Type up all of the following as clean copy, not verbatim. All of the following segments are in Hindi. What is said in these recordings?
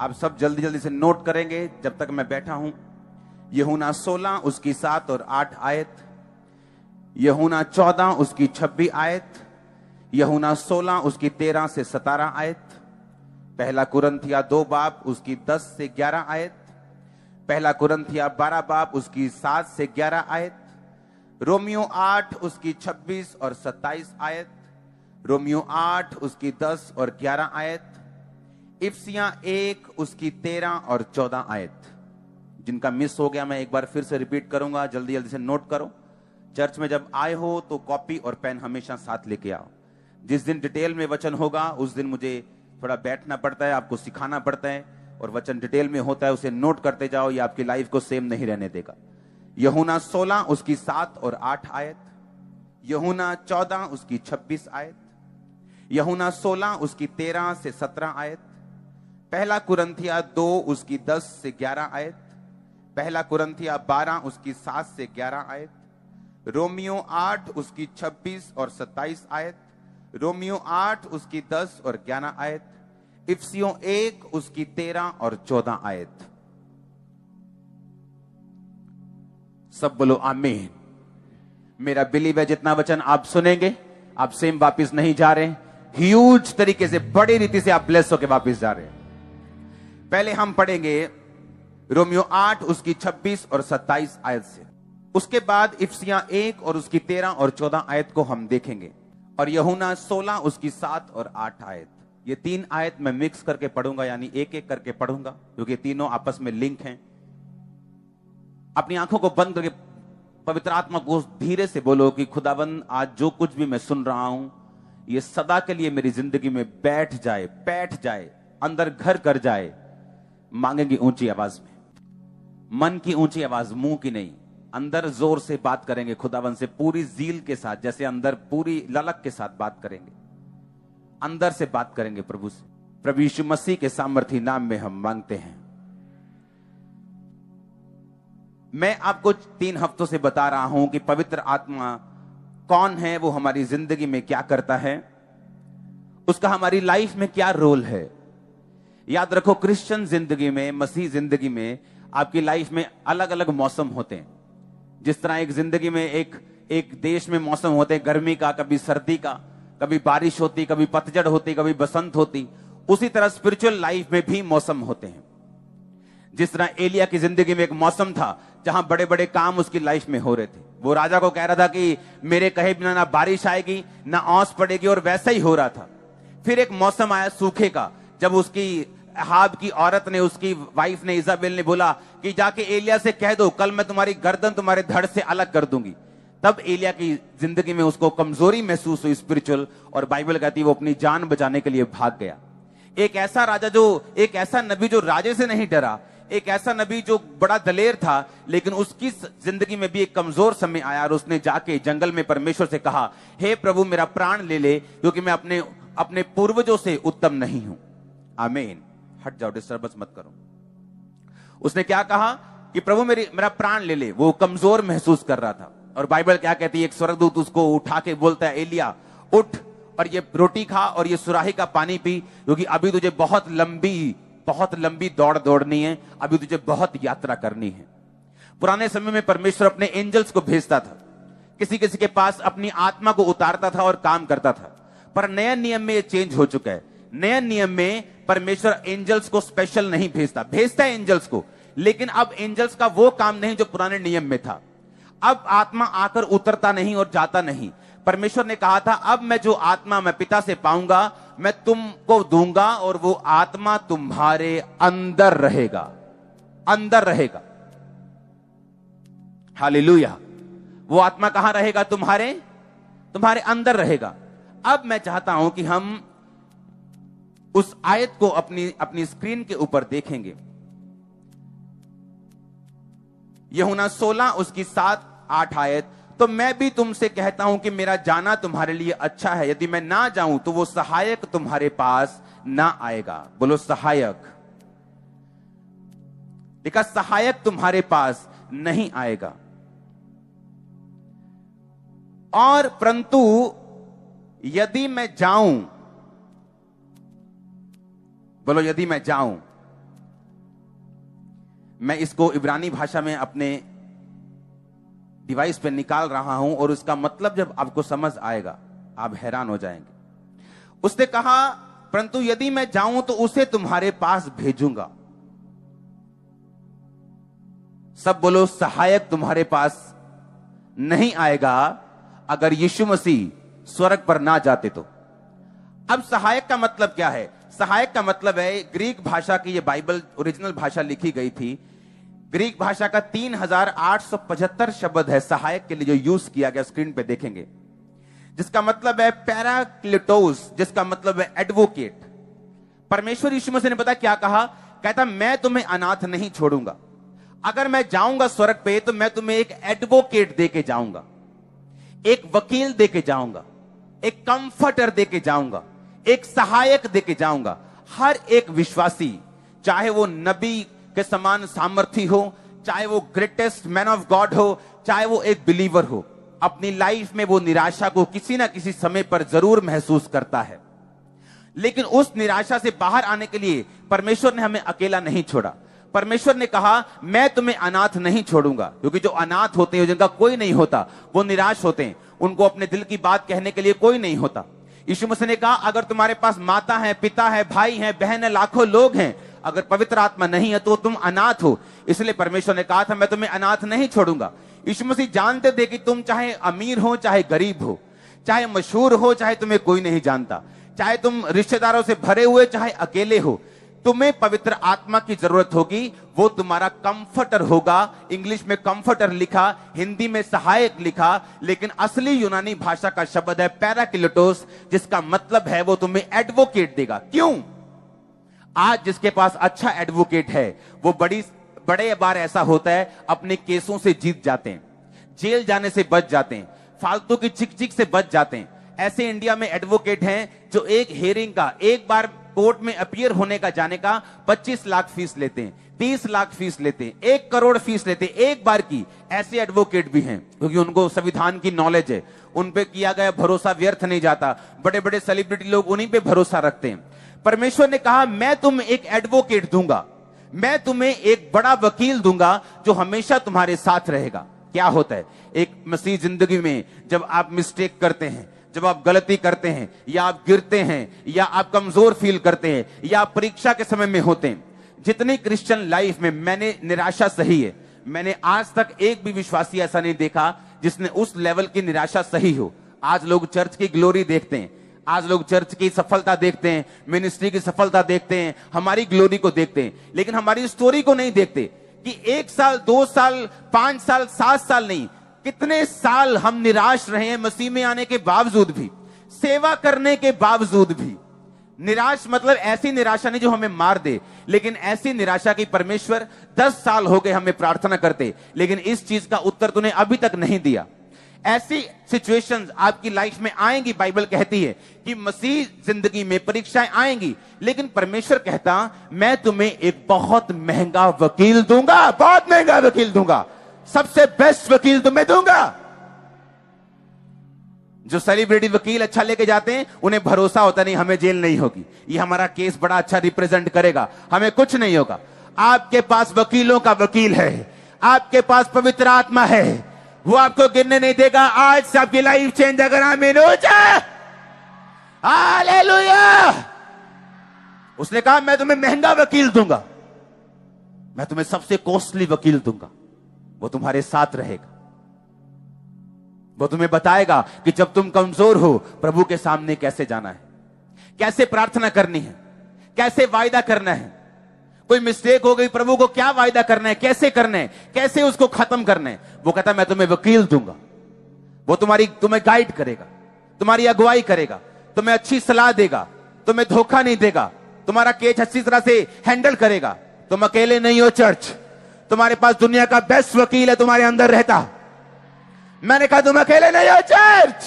आप सब जल्दी जल्दी से नोट करेंगे जब तक मैं बैठा हूं। यूहन्ना 16 उसकी 7 और 8 आयत, यूहन्ना 14 उसकी 26 आयत, यूहन्ना 16 उसकी 13 से 17 आयत, पहला कुरिन्थिया 2 बाब उसकी 10 से 11 आयत, पहला कुरिन्थिया 12 बाब उसकी 7 से 11 आयत, रोमियो 8 उसकी 26 और 27 आयत, रोमियो 8 उसकी 10 और 11 आयत, इफिसियां 1 उसकी 13 और 14 आयत। जिनका मिस हो गया मैं एक बार फिर से रिपीट करूंगा, जल्दी जल्दी से नोट करो। चर्च में जब आए हो तो कॉपी और पेन हमेशा साथ लेके आओ। जिस दिन डिटेल में वचन होगा उस दिन मुझे थोड़ा बैठना पड़ता है, आपको सिखाना पड़ता है, और वचन डिटेल में होता है उसे नोट करते जाओ, ये आपकी लाइफ को सेम नहीं रहने देगा। यूहन्ना 16 उसकी 7 और 8 आयत, यूहन्ना 14 उसकी 26 आयत, यूहन्ना 16 उसकी 13 से 17 आयत, पहला कुरिन्थिया 2 उसकी 10 से 11 आयत, पहला कुरिन्थिया 12 उसकी 7 से 11 आयत, रोमियो 8 उसकी 26 और 27 आयत, रोमियो 8 उसकी 10 और 11 आयत, इफिसियों 1 उसकी 13 और 14 आयत। सब बोलो आमीन। मेरा बिलीव है जितना वचन आप सुनेंगे आप सेम वापिस नहीं जा रहे, ह्यूज तरीके से बड़ी रीति से आप ब्लेस होकर वापिस जा रहे हैं। पहले हम पढ़ेंगे रोमियो 8 उसकी 26 और 27 आयत से, उसके बाद इफिसियां 1 और उसकी 13 और 14 आयत को हम देखेंगे, और यूहन्ना 16 उसकी 7 और 8 आयत। ये 3 आयत मैं मिक्स करके पढ़ूंगा, यानी एक एक करके पढ़ूंगा क्योंकि तीनों आपस में लिंक हैं। अपनी आंखों को बंद करके पवित्र आत्मा को धीरे से बोलो कि खुदाबंद आज जो कुछ भी मैं सुन रहा हूं ये सदा के लिए मेरी जिंदगी में बैठ जाए, अंदर घर कर जाए। मांगेंगे ऊंची आवाज में, मन की ऊंची आवाज, मुंह की नहीं। अंदर जोर से बात करेंगे खुदाबंद से, पूरी जील के साथ, जैसे अंदर पूरी ललक के साथ बात करेंगे, अंदर से बात करेंगे प्रभु से। प्रभु यीशु मसीह के सामर्थी नाम में हम मांगते हैं। मैं आपको 3 हफ्तों से बता रहा हूं कि पवित्र आत्मा कौन है, वो हमारी जिंदगी में क्या करता है, उसका हमारी लाइफ में क्या रोल है। याद रखो, क्रिश्चियन जिंदगी में, मसीह जिंदगी में आपकी लाइफ में अलग अलग मौसम होते हैं। जिस तरह एक जिंदगी में एक देश में मौसम होते हैं, गर्मी का, कभी सर्दी का, कभी बारिश होती, कभी पतझड़ होती, कभी बसंत होती, उसी तरह स्पिरिचुअल लाइफ में भी मौसम होते हैं। जिस तरह एलिया की जिंदगी में एक मौसम था जहां बड़े बड़े काम उसकी लाइफ में हो रहे थे। वो राजा को कह रहा था कि मेरे कहे बिना ना बारिश आएगी ना ओस पड़ेगी, और वैसा ही हो रहा था। फिर एक मौसम आया सूखे का, जब उसकी अहाब की औरत ने, उसकी वाइफ ने, इजाबेल ने बोला कि जाके एलिया से कह दो कल मैं तुम्हारी गर्दन तुम्हारे धड़ से अलग कर दूंगी। तब एलिया की जिंदगी में उसको कमजोरी महसूस हुई स्पिरिचुअल, और बाइबल कहती है वो अपनी जान बचाने के लिए भाग गया। एक ऐसा राजा एक ऐसा नबी जो राजे से नहीं डरा, एक ऐसा नबी जो बड़ा दलेर था, लेकिन उसकी जिंदगी में भी एक कमजोर समय आया और उसने जाके जंगल में परमेश्वर से कहा, हे प्रभु मेरा प्राण ले ले क्योंकि मैं अपने पूर्वजों से उत्तम नहीं हूं। आमीन। हट जाओ, डिस्टर्बेंस मत करो। उसने क्या कहा कि प्रभु मेरा प्राण ले ले। वो कमजोर महसूस कर रहा था, और बाइबल क्या कहती है, एक स्वर्गदूत उसको उठा के बोलता है, एलिया उठ और ये रोटी खा और ये सुराही का पानी पी, क्योंकि अभी तुझे बहुत लंबी दौड़ दौड़नी है, अभी तुझे बहुत यात्रा करनी है। पुराने समय में परमेश्वर अपने एंजल्स को भेजता था, किसी किसी के पास अपनी आत्मा को उतारता था और काम करता था। पर नए नियम में ये चेंज हो चुका है। नए नियम में परमेश्वर एंजल्स को स्पेशल नहीं भेजता है एंजल्स को, लेकिन अब एंजल्स का वो काम नहीं जो पुराने नियम में था। अब आत्मा आकर उतरता नहीं और जाता नहीं। परमेश्वर ने कहा था, अब मैं जो आत्मा मैं पिता से पाऊंगा मैं तुमको दूंगा, और वो आत्मा तुम्हारे अंदर रहेगा। हालेलुया। वो आत्मा कहां रहेगा? तुम्हारे अंदर रहेगा। अब मैं चाहता हूं कि हम उस आयत को अपनी स्क्रीन के ऊपर देखेंगे। यूहन्ना 16 उसकी 7-8 आयत। तो मैं भी तुमसे कहता हूं कि मेरा जाना तुम्हारे लिए अच्छा है। यदि मैं ना जाऊं तो वो सहायक तुम्हारे पास ना आएगा। बोलो सहायक। देखा, सहायक तुम्हारे पास नहीं आएगा। और परंतु यदि मैं जाऊं, बोलो यदि मैं जाऊं, मैं इसको इब्रानी भाषा में अपने डिवाइस पे निकाल रहा हूं और उसका मतलब जब आपको समझ आएगा आप हैरान हो जाएंगे। उसने कहा, परंतु यदि मैं जाऊं तो उसे तुम्हारे पास भेजूंगा। सब बोलो, सहायक तुम्हारे पास नहीं आएगा अगर यीशु मसीह स्वर्ग पर ना जाते तो। अब सहायक का मतलब क्या है? सहायक का मतलब है, ग्रीक भाषा की ये बाइबल ओरिजिनल भाषा लिखी गई थी। ग्रीक भाषा का 3875 शब्द है सहायक के लिए जो यूज किया गया, स्क्रीन पे देखेंगे, जिसका मतलब है पैराक्लिटोस, जिसका मतलब है एडवोकेट। परमेश्वर यीशु मसीह ने पता क्या कहा? कहता, मैं तुम्हें अनाथ नहीं छोड़ूंगा। अगर मैं जाऊंगा स्वर्ग पे तो मैं तुम्हें एक एडवोकेट देके जाऊंगा, एक वकील देके जाऊंगा, एक कंफर्टर देके जाऊंगा, एक सहायक देके जाऊंगा। हर एक विश्वासी, चाहे वो नबी के समान सामर्थी हो, चाहे वो ग्रेटेस्ट मैन ऑफ गॉड हो, चाहे वो एक बिलीवर हो, अपनी लाइफ में वो निराशा को किसी ना किसी समय पर जरूर महसूस करता है। लेकिन उस निराशा से बाहर आने के लिए परमेश्वर ने हमें अकेला नहीं छोड़ा। परमेश्वर ने कहा, मैं तुम्हें अनाथ नहीं छोड़ूंगा, क्योंकि जो अनाथ होते हैं, जिनका कोई नहीं होता, वो निराश होते हैं, उनको अपने दिल की बात कहने के लिए कोई नहीं होता। यीशु मसीह ने कहा, अगर तुम्हारे पास माता है, पिता है, भाई है, बहन है, लाखों लोग हैं, अगर पवित्र आत्मा नहीं है तो तुम अनाथ हो। इसलिए परमेश्वर ने कहा था, मैं तुम्हें अनाथ नहीं छोड़ूंगा। यीशु मसीह जानते थे कि तुम चाहे अमीर हो, चाहे गरीब हो, चाहे मशहूर हो, चाहे तुम्हें कोई नहीं जानता, चाहे तुम रिश्तेदारों से भरे हुए, चाहे अकेले हो, तुम्हें पवित्र आत्मा की जरूरत होगी। वो तुम्हारा कंफर्टर होगा। इंग्लिश में कंफर्टर लिखा, हिंदी में सहायक लिखा, लेकिन असली यूनानी भाषा का शब्द है पैराक्लिटोस, जिसका मतलब है वो तुम्हें एडवोकेट देगा। क्यों? आज जिसके पास अच्छा एडवोकेट है वो बड़े बार ऐसा होता है, अपने केसों से जीत जाते हैं, जेल जाने से बच जाते हैं, फालतू की चिक चिक से बच जाते हैं। ऐसे इंडिया में एडवोकेट हैं जो एक हेयरिंग का, एक बार कोर्ट में अपीयर होने का जाने का 25 लाख फीस लेते हैं, 30 लाख फीस लेते हैं, 1 करोड़ फीस लेते हैं एक बार की। ऐसे एडवोकेट भी हैं क्योंकि उनको संविधान की नॉलेज है, उन पे किया गया भरोसा व्यर्थ नहीं जाता। बड़े बड़े सेलिब्रिटी लोग उन्हीं पे भरोसा रखते हैं। परमेश्वर ने कहा, मैं तुम्हें एक एडवोकेट दूंगा, मैं तुम्हें एक बड़ा वकील दूंगा जो हमेशा तुम्हारे साथ रहेगा। क्या होता है एक मसीह जिंदगी में, जब आप मिस्टेक करते हैं, जब आप गलती करते हैं, या आप गिरते हैं, या आप कमजोर फील करते हैं, या आप परीक्षा के समय में होते हैं। जितनी क्रिश्चियन लाइफ में मैंने निराशा सही है, मैंने आज तक एक भी विश्वासी ऐसा नहीं देखा जिसने उस लेवल की निराशा सही हो। आज लोग चर्च की ग्लोरी देखते हैं, आज लोग चर्च की सफलता देखते हैं, मिनिस्ट्री की सफलता देखते हैं, हमारी ग्लोरी को देखते हैं, लेकिन हमारी स्टोरी को नहीं देखते कि 1 साल, 2 साल, 5 साल, 7 साल नहीं, कितने साल हम निराश रहे हैं मसीह में आने के बावजूद भी, सेवा करने के बावजूद भी। निराश मतलब ऐसी निराशा नहीं जो हमें मार दे, लेकिन ऐसी निराशा की परमेश्वर 10 साल हो गए हमें प्रार्थना करते, लेकिन इस चीज का उत्तर तूने अभी तक नहीं दिया। ऐसी सिचुएशंस आपकी लाइफ में आएंगी। बाइबल कहती है कि मसीह जिंदगी में परीक्षाएं आएंगी, लेकिन परमेश्वर कहता, मैं तुम्हें एक बहुत महंगा वकील दूंगा, बहुत महंगा वकील दूंगा, सबसे बेस्ट वकील तुम्हें दूंगा। जो सेलिब्रिटी वकील अच्छा लेके जाते हैं, उन्हें भरोसा होता नहीं हमें जेल नहीं होगी, ये हमारा केस बड़ा अच्छा रिप्रेजेंट करेगा, हमें कुछ नहीं होगा। आपके पास वकीलों का वकील है, आपके पास पवित्र आत्मा है, वो आपको गिरने नहीं देगा। आज से आपकी लाइफ चेंज अगर आमीन हो जाए, हालेलुया। उसने कहा, मैं तुम्हें महंगा वकील दूंगा, मैं तुम्हें सबसे कॉस्टली वकील दूंगा, वो तुम्हारे साथ रहेगा, वो तुम्हें बताएगा कि जब तुम कमजोर हो प्रभु के सामने कैसे जाना है, कैसे प्रार्थना करनी है, कैसे वायदा करना है। कोई मिस्टेक हो गई, प्रभु को क्या वायदा करना है, कैसे करना है, कैसे उसको खत्म करना है। वो कहता, मैं तुम्हें वकील दूंगा, वो तुम्हें गाइड करेगा, तुम्हारी अगुवाई करेगा, तुम्हें अच्छी सलाह देगा, तुम्हें धोखा नहीं देगा, तुम्हारा केस अच्छी तरह से हैंडल करेगा। तुम अकेले नहीं हो चर्च, तुम्हारे पास दुनिया का बेस्ट वकील है तुम्हारे अंदर रहता। मैंने कहा तुम अकेले नहीं हो चर्च,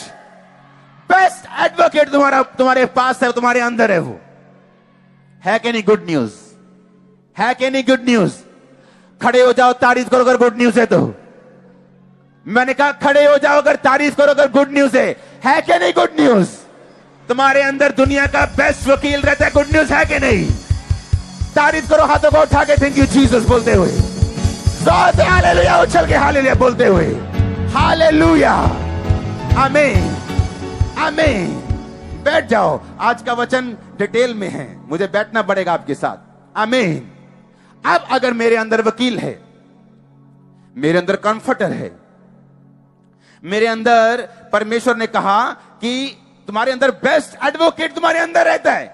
बेस्ट एडवोकेट तुम्हारे पास है, तुम्हारे अंदर है। वो है कि नहीं गुड न्यूज? है कि नहीं गुड न्यूज? खड़े हो जाओ, तारीफ करो अगर गुड न्यूज है तो। मैंने कहा खड़े हो जाओ अगर तारीफ करो अगर गुड न्यूज है कि नहीं गुड न्यूज? तुम्हारे अंदर दुनिया का बेस्ट वकील रहता है, गुड न्यूज है कि नहीं? तारीफ करो हाथों को उठा के, थैंक यू जीसस बोलते हुए। जोर हालेलुया उछल के हालेलुया बोलते हुए, हालेलुया, आमीन, आमीन। बैठ जाओ, आज का वचन डिटेल में है, मुझे बैठना पड़ेगा आपके साथ। आमीन। अब अगर मेरे अंदर वकील है, मेरे अंदर कंफर्टर है, मेरे अंदर परमेश्वर ने कहा कि तुम्हारे अंदर बेस्ट एडवोकेट तुम्हारे अंदर रहता है।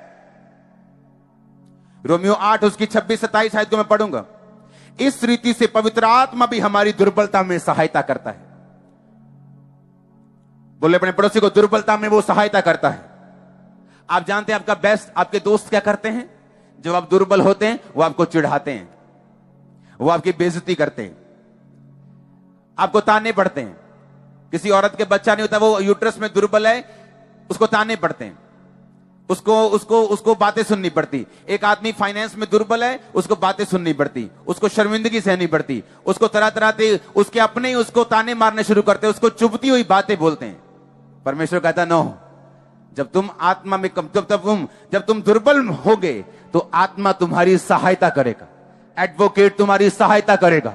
रोमियो 8 उसकी 26-27 आयत को मैं पढ़ूंगा। इस रीति से पवित्र आत्मा भी हमारी दुर्बलता में सहायता करता है। बोले अपने पड़ोसी को, दुर्बलता में वो सहायता करता है। आप जानते हैं आपका बेस्ट, आपके दोस्त क्या करते हैं? जब आप दुर्बल होते हैं वो आपको चिढ़ाते हैं, वो आपकी बेइज्जती करते हैं, आपको ताने पड़ते हैं। किसी औरत के बच्चा नहीं होता, वो यूट्रस में दुर्बल है, उसको ताने पड़ते हैं, उसको बातें सुननी पड़ती। एक आदमी फाइनेंस में दुर्बल है, उसको बातें सुननी पड़ती, उसको शर्मिंदगी सहनी पड़ती, उसको तरह तरह से उसके अपने ही उसको ताने मारने शुरू करते हैं, उसको चुभती हुई बातें बोलते हैं। परमेश्वर कहता नो, जब तुम आत्मा में जब तुम दुर्बल होगे तो आत्मा तुम्हारी सहायता करेगा, एडवोकेट तुम्हारी सहायता करेगा।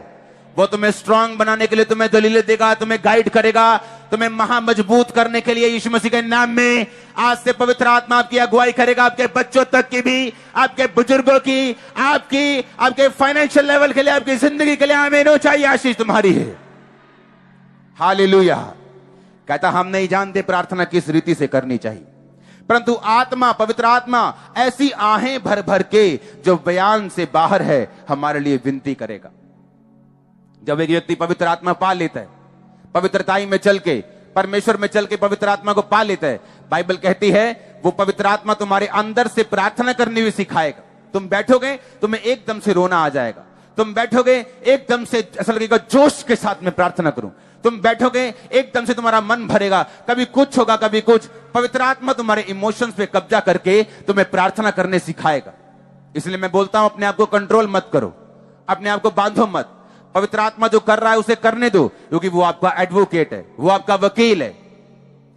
वो तुम्हें स्ट्रांग बनाने के लिए तुम्हें दलीलें देगा, तुम्हें गाइड करेगा, तुम्हें महामजबूत करने के लिए यीशु मसीह के नाम में आज से पवित्र आत्मा आपकी अगुवाई करेगा, आपके बच्चों तक की भी, आपके बुजुर्गों की, आपके फाइनेंशियल लेवल के लिए, आपकी जिंदगी के लिए। आमीन। ऊंचाई आशीष तुम्हारी है। हालेलुया। कहता हम नहीं जानते प्रार्थना किस रीति से करनी चाहिए, परंतु आत्मा, पवित्र आत्मा ऐसी आहें भर भर के जो बयान से बाहर है हमारे लिए विनती करेगा। जब एक व्यक्ति पवित्र आत्मा पा लेता है, पवित्रताई में चल के, परमेश्वर में चल के पवित्र आत्मा को पा लेता है, बाइबल कहती है वो पवित्र आत्मा तुम्हारे अंदर से प्रार्थना करनी भी सिखाएगा। तुम बैठोगे, तुम्हें एकदम से रोना आ जाएगा। तुम बैठोगे एकदम से ऐसा लगेगा जोश के साथ में प्रार्थना करूं। तुम बैठोगे एकदम से तुम्हारा मन भरेगा, कभी कुछ होगा कभी कुछ। पवित्र आत्मा तुम्हारे इमोशंस पे कब्जा करके तुम्हें प्रार्थना करने सिखाएगा। इसलिए मैं बोलता हूं अपने आप को कंट्रोल मत करो, अपने आप को बांधो मत। पवित्र आत्मा जो कर रहा है उसे करने दो, क्योंकि वो आपका एडवोकेट है, वो आपका वकील है।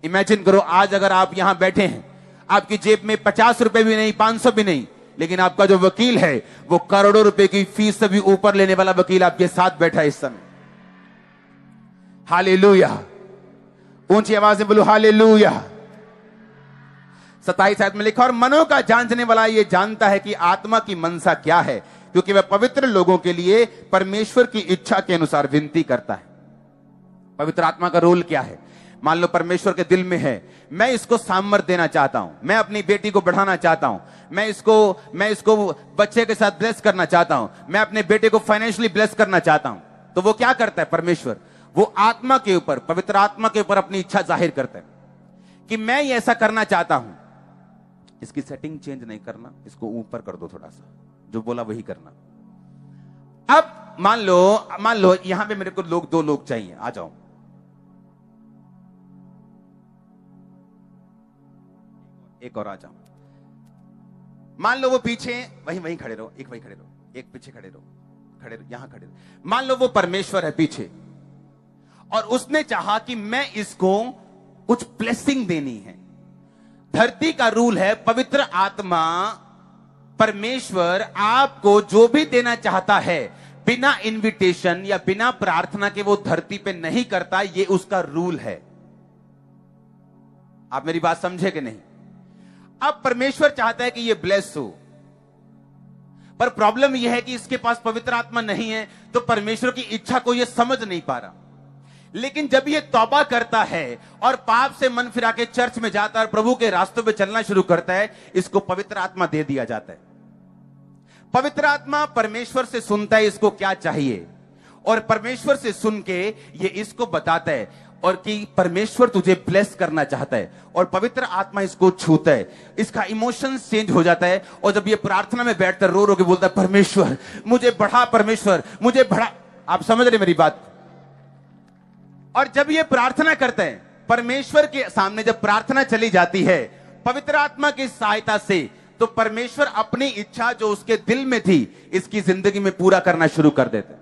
इमेजिन करो आज अगर आप यहां बैठे हैं, आपकी जेब में 50 रुपए भी नहीं, 500 भी नहीं, लेकिन आपका जो वकील है वो करोड़ों रुपए की फीस से भी ऊपर लेने वाला वकील आपके साथ बैठा है इस समय। हालेलुया। ऊंची आवाज में बोलो हालेलुया। 27 आयत में लिखा, और मनों का जांचने वाला ये जानता है कि आत्मा की मनसा क्या है, क्योंकि वह पवित्र लोगों के लिए परमेश्वर की इच्छा के अनुसार विनती करता है। पवित्र आत्मा का रोल क्या है? मान लो परमेश्वर के दिल में है, मैं इसको सामर्थ देना चाहता हूं, मैं अपनी बेटी को बढ़ाना चाहता हूं, मैं इसको बच्चे के साथ ब्लेस करना चाहता हूं, मैं अपने बेटे को फाइनेंशियली ब्लेस करना चाहता हूं। तो वो क्या करता है? परमेश्वर वो आत्मा के ऊपर, पवित्र आत्मा के ऊपर अपनी इच्छा जाहिर करता है कि मैं ये ऐसा करना चाहता हूं। इसकी सेटिंग चेंज नहीं करना, इसको ऊपर कर दो थोड़ा सा, जो बोला वही करना। अब मान लो यहां पे मेरे को दो लोग चाहिए, आ जाओ। एक और आ जाओ। मान लो वो पीछे, वहीं खड़े रहो, एक वहीं खड़े रहो, एक पीछे खड़े रहो, यहां खड़े रहो। मान लो वो परमेश्वर है पीछे, और उसने चाहा कि मैं इसको कुछ ब्लेसिंग देनी है। धरती का रूल है, पवित्र आत्मा, परमेश्वर आपको जो भी देना चाहता है बिना इनविटेशन या बिना प्रार्थना के वो धरती पे नहीं करता। ये उसका रूल है। आप मेरी बात समझे कि नहीं? अब परमेश्वर चाहता है कि ये ब्लेस हो, पर प्रॉब्लम यह है कि इसके पास पवित्र आत्मा नहीं है, तो परमेश्वर की इच्छा को ये समझ नहीं पा रहा। लेकिन जब ये तौबा करता है और पाप से मन फिरा के चर्च में जाता है और प्रभु के रास्तों पे चलना शुरू करता है, इसको पवित्र आत्मा दे दिया जाता है। पवित्र आत्मा परमेश्वर से सुनता है इसको क्या चाहिए, और परमेश्वर से सुन के ये इसको बताता है और कि परमेश्वर तुझे ब्लेस करना चाहता है, और पवित्र आत्मा इसको छूता है, इसका इमोशन चेंज हो जाता है। और जब ये प्रार्थना में बैठकर रो रो के बोलता है, परमेश्वर मुझे बढ़ा, परमेश्वर मुझे बढ़ा। आप समझ रहे मेरी बात? और जब ये प्रार्थना करते हैं, परमेश्वर के सामने जब प्रार्थना चली जाती है पवित्र आत्मा की सहायता से, तो परमेश्वर अपनी इच्छा जो उसके दिल में थी इसकी जिंदगी में पूरा करना शुरू कर देते हैं।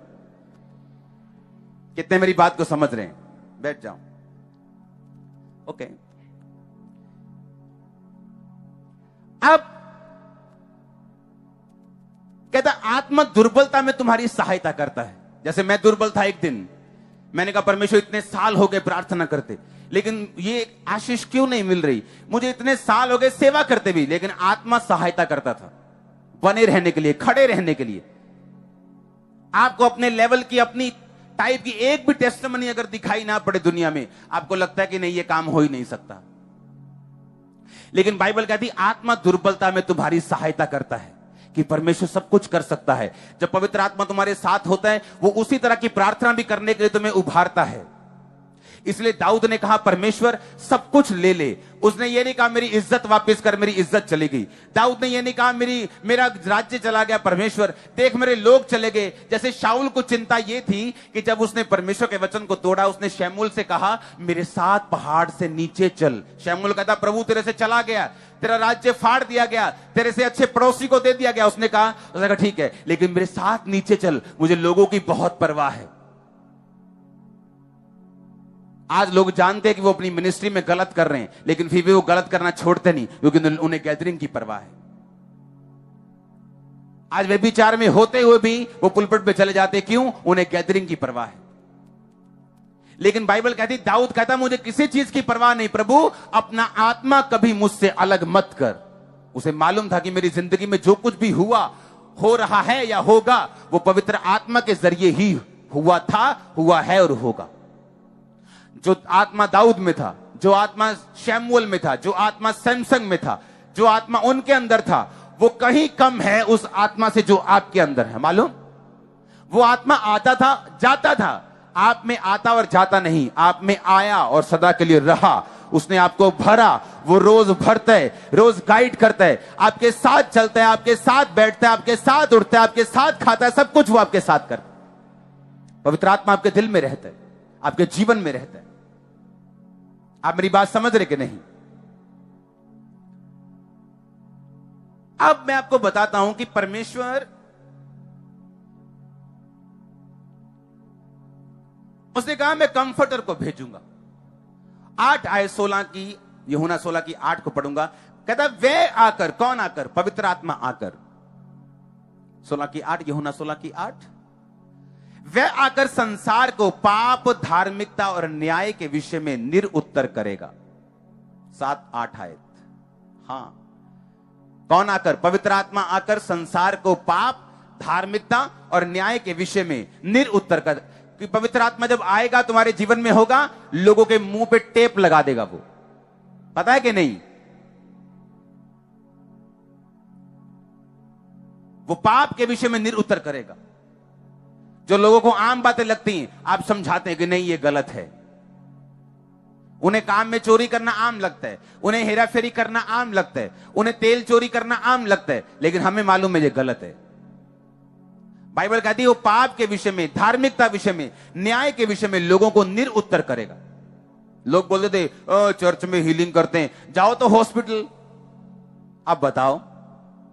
कितने मेरी बात को समझ रहे हैं? बैठ जाओ। ओके। अब कहता आत्मा दुर्बलता में तुम्हारी सहायता करता है। जैसे मैं दुर्बल था एक दिन, मैंने कहा परमेश्वर इतने साल हो गए प्रार्थना करते, लेकिन ये आशीष क्यों नहीं मिल रही? मुझे इतने साल हो गए सेवा करते भी, लेकिन आत्मा सहायता करता था बने रहने के लिए, खड़े रहने के लिए। आपको अपने लेवल की, अपनी टाइप की एक भी टेस्टिमनी अगर दिखाई ना पड़े दुनिया में, आपको लगता है कि नहीं ये काम हो ही नहीं सकता। लेकिन बाइबल कहती आत्मा दुर्बलता में तुम्हारी सहायता करता है, कि परमेश्वर सब कुछ कर सकता है। जब पवित्र आत्मा तुम्हारे साथ होता है, वो उसी तरह की प्रार्थना भी करने के लिए तुम्हें उभारता है। इसलिए दाऊद ने कहा परमेश्वर सब कुछ ले ले। उसने ये नहीं कहा मेरी इज्जत वापस कर, मेरी इज्जत चली गई। दाऊद ने ये नहीं कहा मेरा राज्य चला गया, परमेश्वर देख मेरे लोग चले गए। जैसे शाऊल को चिंता ये थी कि जब उसने परमेश्वर के वचन को तोड़ा, उसने शमूएल से कहा मेरे साथ पहाड़ से नीचे चल। शमूएल कहता प्रभु तेरे से चला गया, तेरा राज्य फाड़ दिया गया, तेरे से अच्छे पड़ोसी को दे दिया गया। उसने कहा ठीक है, लेकिन मेरे साथ नीचे चल, मुझे लोगों की बहुत परवाह है। आज लोग जानते हैं कि वो अपनी मिनिस्ट्री में गलत कर रहे हैं, लेकिन फिर भी वो गलत करना छोड़ते नहीं, क्योंकि उन्हें गैदरिंग की परवाह है। आज व्यभिचार में होते हुए भी वो पुलपिट पे चले जाते, क्यों? उन्हें गैदरिंग की परवाह है। लेकिन बाइबल कहती, दाऊद कहता मुझे किसी चीज की परवाह नहीं प्रभु, अपना आत्मा कभी मुझसे अलग मत कर। उसे मालूम था कि मेरी जिंदगी में जो कुछ भी हुआ, हो रहा है या होगा, वो पवित्र आत्मा के जरिए ही हुआ था, हुआ है और होगा। जो आत्मा दाऊद में था, जो आत्मा शमूएल में था, जो आत्मा सैमसन में था, जो आत्मा उनके अंदर था, वो कहीं कम है उस आत्मा से जो आपके अंदर है। मालूम? वो आत्मा आता था, जाता था, आप में आता और जाता नहीं, आप में आया और सदा के लिए रहा। उसने आपको भरा, वो रोज भरता है, रोज गाइड करता है, आपके साथ चलता है, आपके साथ बैठता है, आपके साथ उठता है, आपके साथ खाता है, सब कुछ वो आपके साथ करता है। पवित्र आत्मा आपके दिल में रहता है, आपके जीवन में रहता है। आप मेरी बात समझ रहे कि नहीं? अब मैं आपको बताता हूं कि परमेश्वर, उसने कहा मैं कंफर्टर को भेजूंगा। 8 आयत 16 की, यूहन्ना 16 की 8 को पढ़ूंगा। कहता वे आकर, कौन आकर? पवित्र आत्मा आकर। 16 की 8, यूहन्ना 16 की 8। वह आकर संसार को पाप, धार्मिकता और न्याय के विषय में निरुत्तर करेगा। 7-8 आयत। हां, कौन आकर? पवित्र आत्मा आकर संसार को पाप, धार्मिकता और न्याय के विषय में निरुत्तर कर। कि पवित्र आत्मा जब आएगा तुम्हारे जीवन में होगा, लोगों के मुंह पे टेप लगा देगा। वो पता है कि नहीं? वो पाप के विषय में निरुत्तर करेगा। जो लोगों को आम बातें लगती हैं, आप समझाते हैं कि नहीं ये गलत है। उन्हें काम में चोरी करना आम लगता है, उन्हें हेराफेरी करना आम लगता है, उन्हें तेल चोरी करना आम लगता है, लेकिन हमें मालूम है ये गलत है। बाइबल कहती है वो पाप के विषय में, धार्मिकता विषय में, न्याय के विषय में लोगों को निरुत्तर करेगा। लोग बोलते थे चर्च में हीलिंग करते हैं, जाओ तो हॉस्पिटल। अब बताओ,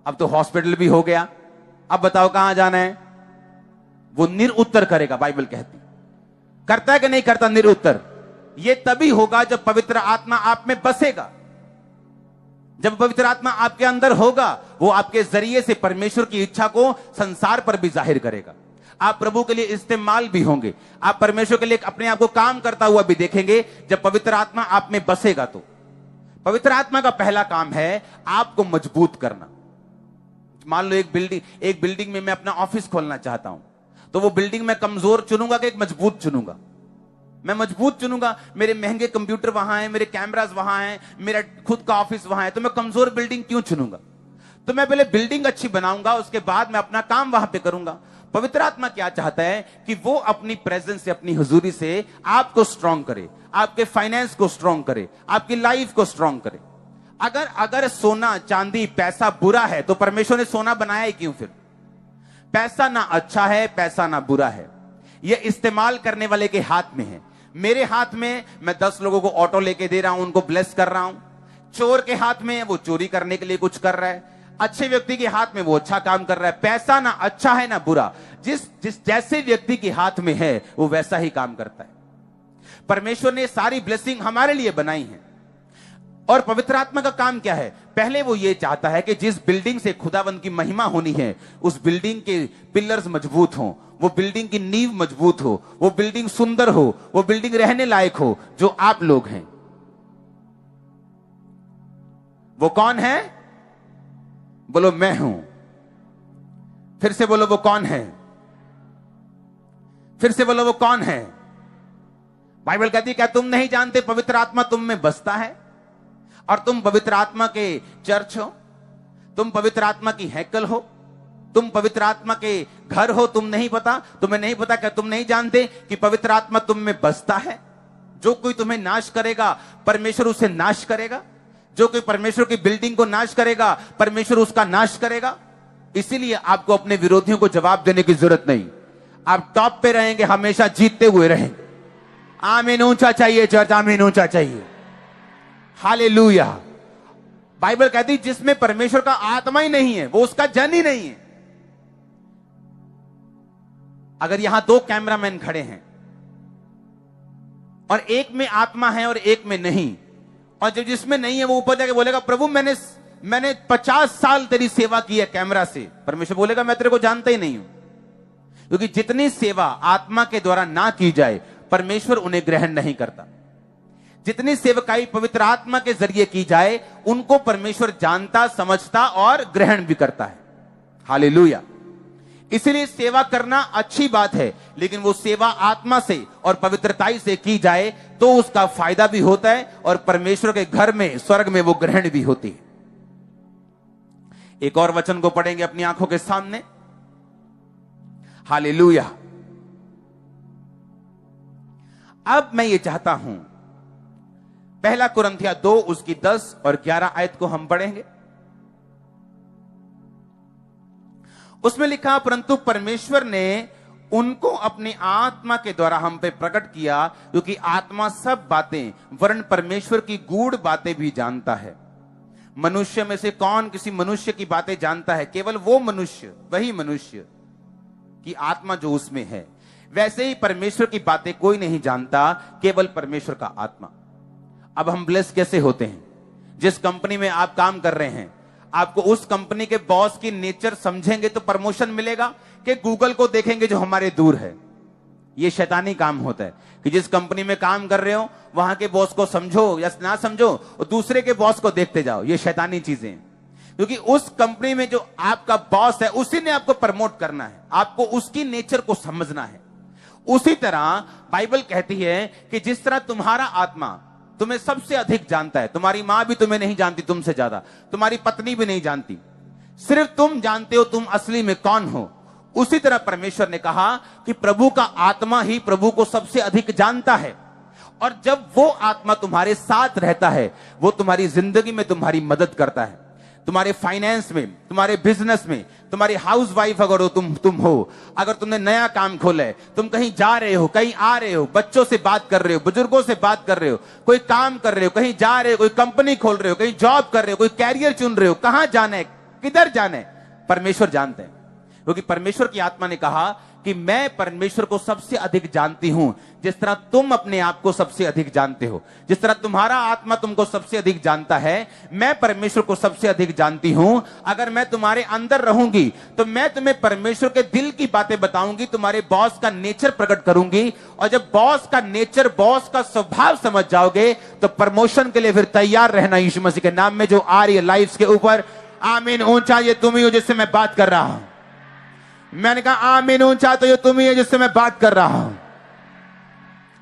अब तो हॉस्पिटल भी हो गया, अब बताओ कहां जाना है? वो निरुत्तर करेगा। बाइबल कहती करता है कि नहीं करता निरुत्तर? ये तभी होगा जब पवित्र आत्मा आप में बसेगा। जब पवित्र आत्मा आपके अंदर होगा, वो आपके जरिए से परमेश्वर की इच्छा को संसार पर भी जाहिर करेगा। आप प्रभु के लिए इस्तेमाल भी होंगे, आप परमेश्वर के लिए अपने आप को काम करता हुआ भी देखेंगे जब पवित्र आत्मा आप में बसेगा। तो पवित्र आत्मा का पहला काम है आपको मजबूत करना। मान लो एक बिल्डिंग में मैं अपना ऑफिस खोलना चाहता हूं, तो वो बिल्डिंग मैं कमजोर चुनूंगा कि एक मजबूत चुनूंगा? मैं मजबूत चुनूंगा। मेरे महंगे कंप्यूटर वहां हैं, मेरे कैमरास वहां हैं, मेरा खुद का ऑफिस वहां है, तो मैं कमजोर बिल्डिंग क्यों चुनूंगा? तो मैं पहले बिल्डिंग अच्छी बनाऊंगा, उसके बाद मैं अपना काम वहां पे करूंगा। पवित्र आत्मा क्या चाहता है कि वो अपनी प्रेजेंस से, अपनी हुजूरी से आपको स्ट्रांग करे, आपके फाइनेंस को स्ट्रांग करे, आपकी लाइफ को स्ट्रांग करे। अगर सोना, चांदी, पैसा बुरा है, तो परमेश्वर ने सोना बनाया ही क्यों? फिर पैसा ना अच्छा है, पैसा ना बुरा है, यह इस्तेमाल करने वाले के हाथ में है। मेरे हाथ में मैं 10 लोगों को ऑटो लेके दे रहा हूं, उनको ब्लेस कर रहा हूं। चोर के हाथ में वो चोरी करने के लिए कुछ कर रहा है, अच्छे व्यक्ति के हाथ में वो अच्छा काम कर रहा है। पैसा ना अच्छा है ना बुरा, जिस जैसे व्यक्ति के हाथ में है वो वैसा ही काम करता है। परमेश्वर ने सारी ब्लेसिंग हमारे लिए बनाई है। और पवित्र आत्मा का काम क्या है? पहले वो ये चाहता है कि जिस बिल्डिंग से खुदावंद की महिमा होनी है, उस बिल्डिंग के पिलर्स मजबूत हों, वो बिल्डिंग की नींव मजबूत हो, वो बिल्डिंग सुंदर हो, वो बिल्डिंग रहने लायक हो, जो आप लोग हैं। वो कौन है? बोलो मैं हूं। फिर से बोलो वो कौन है? फिर से बोलो वो कौन है? बाइबल कहती है क्या तुम नहीं जानते पवित्र आत्मा तुम में बसता है और तुम पवित्र आत्मा के चर्च हो, तुम पवित्र आत्मा की हैकल हो, तुम पवित्र आत्मा के घर हो। तुम नहीं पता? तुम्हें नहीं पता? क्या तुम नहीं जानते कि पवित्र आत्मा तुम में बसता है? जो कोई तुम्हें नाश करेगा परमेश्वर उसे नाश करेगा, जो कोई परमेश्वर की बिल्डिंग को नाश करेगा परमेश्वर उसका नाश करेगा। इसीलिए आपको अपने विरोधियों को जवाब देने की जरूरत नहीं, आप टॉप पे रहेंगे, हमेशा जीतते हुए रहेंगे। आमीन ऊंचा चाहिए चर्च, आमीन ऊंचा चाहिए। हालेलुया। बाइबल कहती है जिसमें परमेश्वर का आत्मा ही नहीं है वो उसका जन ही नहीं है। अगर यहां दो कैमरामैन खड़े हैं और एक में आत्मा है और एक में नहीं, और जब जिसमें नहीं है वो ऊपर जाके बोलेगा प्रभु मैंने 50 साल तेरी सेवा की है कैमरा से, परमेश्वर बोलेगा मैं तेरे को जानता ही नहीं हूं। क्योंकि जितनी सेवा आत्मा के द्वारा ना की जाए परमेश्वर उन्हें ग्रहण नहीं करता। जितनी सेवकाई पवित्र आत्मा के जरिए की जाए उनको परमेश्वर जानता, समझता और ग्रहण भी करता है। हालेलुया। इसलिए सेवा करना अच्छी बात है, लेकिन वो सेवा आत्मा से और पवित्रताई से की जाए तो उसका फायदा भी होता है और परमेश्वर के घर में, स्वर्ग में वो ग्रहण भी होती है। एक और वचन को पढ़ेंगे अपनी आंखों के सामने। हालेलुया। अब मैं ये चाहता हूं पहला कुरिन्थिया 2 उसकी 10 और 11 आयत को हम पढ़ेंगे। उसमें लिखा परंतु परमेश्वर ने उनको अपनी आत्मा के द्वारा हम पे प्रकट किया, क्योंकि आत्मा सब बातें वरन परमेश्वर की गूढ़ बातें भी जानता है। मनुष्य में से कौन किसी मनुष्य की बातें जानता है? केवल वो मनुष्य, वही मनुष्य की आत्मा जो उसमें है। वैसे ही परमेश्वर की बातें कोई नहीं जानता, केवल परमेश्वर का आत्मा। अब हम ब्लेस कैसे होते हैं? जिस कंपनी में आप काम कर रहे हैं, आपको उस कंपनी के बॉस की नेचर समझेंगे तो प्रमोशन मिलेगा, कि गूगल को देखेंगे जो हमारे दूर है। ये शैतानी काम होता है कि जिस कंपनी में काम कर रहे हो वहां के बॉस को समझो या ना समझो और दूसरे के बॉस को देखते जाओ। ये शैतानी चीजें हैं, क्योंकि उस कंपनी में जो आपका बॉस है उसी ने आपको प्रमोट करना है, आपको उसकी नेचर को समझना है। उसी तरह बाइबल कहती है कि जिस तरह तुम्हारा आत्मा तुम्हें सबसे अधिक जानता है, तुम्हारी मां भी तुम्हें नहीं जानती तुमसे ज्यादा, तुम्हारी पत्नी भी नहीं जानती, सिर्फ तुम जानते हो तुम असली में कौन हो। उसी तरह परमेश्वर ने कहा कि प्रभु का आत्मा ही प्रभु को सबसे अधिक जानता है। और जब वो आत्मा तुम्हारे साथ रहता है वो तुम्हारी जिंदगी में तुम्हारी मदद करता है, तुम्हारे फाइनेंस में, तुम्हारे बिजनेस में। तुम्हारी हाउस वाइफ अगर हो तुम हो, अगर तुमने नया काम खोला है, तुम कहीं जा रहे हो, कहीं आ रहे हो, बच्चों से बात कर रहे हो, बुजुर्गों से बात कर रहे हो, कोई काम कर रहे हो, कहीं जा रहे हो, कोई कंपनी खोल रहे हो, कहीं जॉब कर रहे हो, कोई कैरियर चुन रहे हो, कहां जाना है, किधर जाना है, परमेश्वर जानते हैं। क्योंकि परमेश्वर की आत्मा ने कहा कि मैं परमेश्वर को सबसे अधिक जानती हूं, जिस तरह तुम अपने आप को सबसे अधिक जानते हो, जिस तरह तुम्हारा आत्मा तुमको सबसे अधिक जानता है, मैं परमेश्वर को सबसे अधिक जानती हूं। अगर मैं तुम्हारे अंदर रहूंगी तो मैं तुम्हें परमेश्वर के दिल की बातें बताऊंगी, तुम्हारे बॉस का नेचर प्रकट करूंगी। और जब बॉस का नेचर, बॉस का स्वभाव समझ जाओगे तो प्रमोशन के लिए फिर तैयार रहना यीशु मसीह के नाम में, जो आ रही है लाइफ के ऊपर। आमीन ऊंचा ये तुम ही हो जिससे मैं बात कर रहा हूं। मैंने कहा आमीन ऊंचा तो ये तुम ही है जिससे मैं बात कर रहा हूं।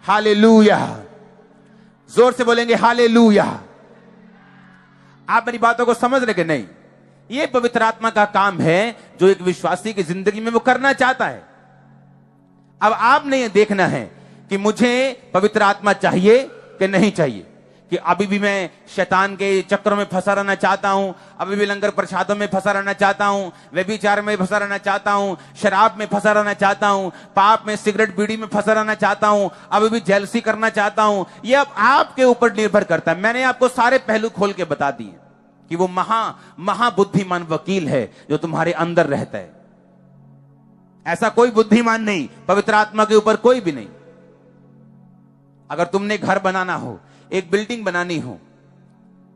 हालेलुया। जोर से बोलेंगे हालेलुया। आप मेरी बातों को समझ रहे कि नहीं? ये पवित्र आत्मा का काम है जो एक विश्वासी की जिंदगी में वो करना चाहता है। अब आपने ये देखना है कि मुझे पवित्र आत्मा चाहिए कि नहीं चाहिए, कि अभी भी मैं शैतान के चक्करों में फंसा रहना चाहता हूं, अभी भी लंगर प्रसादों में फंसा रहना चाहता हूं, व्यभिचार में फंसा रहना चाहता हूं, शराब में फंसा रहना चाहता हूं, पाप में, सिगरेट बीड़ी में फंसा रहना चाहता हूं, अभी भी जेलसी करना चाहता हूं। ये अब आपके ऊपर निर्भर करता है। मैंने आपको सारे पहलू खोल के बता दिए कि वो महाबुद्धिमान वकील है जो तुम्हारे अंदर रहता है। ऐसा कोई बुद्धिमान नहीं पवित्र आत्मा के ऊपर, कोई भी नहीं। अगर तुमने घर बनाना हो, एक बिल्डिंग बनानी हो,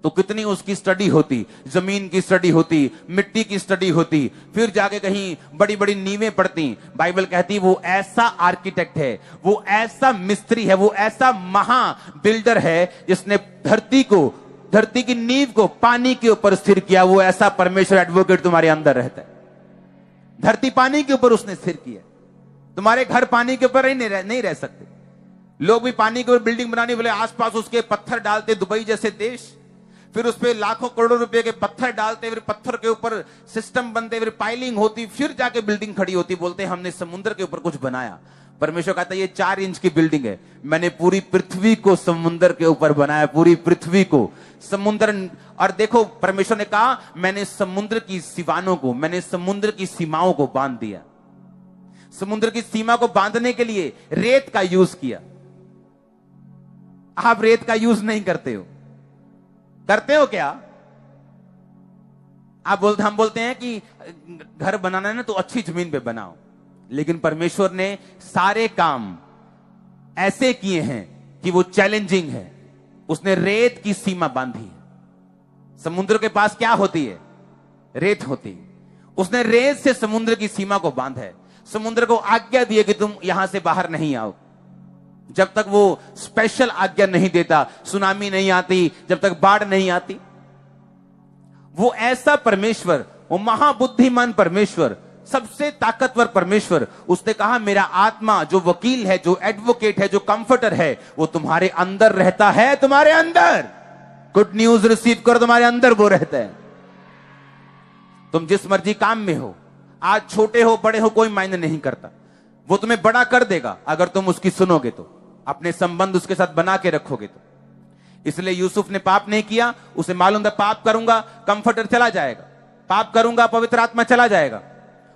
तो कितनी उसकी स्टडी होती, जमीन की स्टडी होती, मिट्टी की स्टडी होती, फिर जाके कहीं बड़ी बड़ी नींवें पड़ती। बाइबल कहती वो ऐसा आर्किटेक्ट है, वो ऐसा मिस्त्री है, वो ऐसा महा बिल्डर है जिसने धरती की नींव को पानी के ऊपर स्थिर किया। वो ऐसा परमेश्वर एडवोकेट तुम्हारे अंदर रहता है। धरती पानी के ऊपर उसने स्थिर किया। तुम्हारे घर पानी के ऊपर नहीं रह सकते। लोग भी पानी के ऊपर बिल्डिंग बनाने वाले आसपास उसके पत्थर डालते, दुबई जैसे देश, फिर उस पर लाखों करोड़ों रुपए के पत्थर डालते, फिर पत्थर के ऊपर सिस्टम बनते, फिर पाइलिंग होती, फिर जाके बिल्डिंग खड़ी होती। बोलते हमने समुद्र के ऊपर कुछ बनाया। परमेश्वर कहता है ये 4 इंच की बिल्डिंग है, मैंने पूरी पृथ्वी को समुद्र के ऊपर बनाया, पूरी पृथ्वी को समुद्र। और देखो परमेश्वर ने कहा मैंने समुद्र की सीमाओं को, मैंने समुद्र की सीमाओं को बांध दिया। समुद्र की सीमा को बांधने के लिए रेत का यूज किया। आप रेत का यूज नहीं करते हो। करते हो क्या? हम बोलते हैं कि घर बनाना है ना तो अच्छी जमीन पे बनाओ, लेकिन परमेश्वर ने सारे काम ऐसे किए हैं कि वो चैलेंजिंग है। उसने रेत की सीमा बांधी है। समुद्र के पास क्या होती है? रेत होती है। उसने रेत से समुद्र की सीमा को बांधा है। समुद्र को आज्ञा दी कि तुम यहां से बाहर नहीं आओ। जब तक वो स्पेशल आज्ञा नहीं देता, सुनामी नहीं आती, जब तक बाढ़ नहीं आती। वो ऐसा परमेश्वर, वो महाबुद्धिमान परमेश्वर, सबसे ताकतवर परमेश्वर, उसने कहा मेरा आत्मा जो वकील है, जो एडवोकेट है, जो कंफर्टर है, वो तुम्हारे अंदर रहता है। तुम्हारे अंदर गुड न्यूज रिसीव करो, तुम्हारे अंदर वो रहता है। तुम जिस मर्जी काम में हो, आज छोटे हो बड़े हो कोई मायने नहीं करता, वो तुम्हें बड़ा कर देगा अगर तुम उसकी सुनोगे तो, अपने संबंध उसके साथ बना के रखोगे तो। इसलिए यूसुफ ने पाप नहीं किया। उसे मालूम था पाप करूंगा कंफर्टर चला जाएगा, पाप करूंगा पवित्र आत्मा चला जाएगा।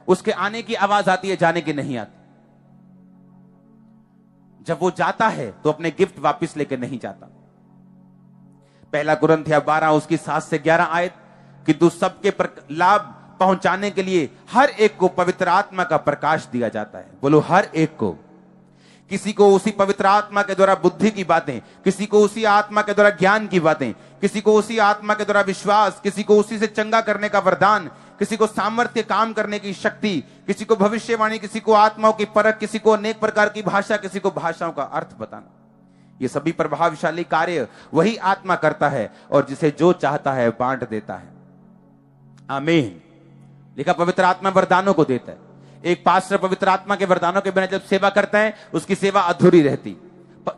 उसके आने की आवाज आती है, जाने की नहीं आती। जब वो जाता है तो अपने गिफ्ट वापस लेकर नहीं जाता। पहला कुरिन्थियों 12 उसकी 7 से 11 आयत कि तू सबके लाभ पहुंचाने के लिए हर एक को पवित्र आत्मा का प्रकाश दिया जाता है। बोलो हर एक को। किसी को उसी पवित्र आत्मा के द्वारा बुद्धि की बातें, किसी को उसी आत्मा के द्वारा ज्ञान की बातें, किसी को उसी आत्मा के द्वारा विश्वास, किसी को उसी से चंगा करने का वरदान, किसी को सामर्थ्य काम करने की शक्ति, किसी को भविष्यवाणी, किसी को आत्माओं की परख, किसी को अनेक प्रकार की भाषा, किसी को भाषाओं का अर्थ बताना। ये सभी प्रभावशाली कार्य वही आत्मा करता है और जिसे जो चाहता है बांट देता है। आमीन। लिखा पवित्र आत्मा वरदानों को देता है। एक पास्टर पवित्र आत्मा के वरदानों के बिना जब सेवा करता है उसकी सेवा अधूरी रहती।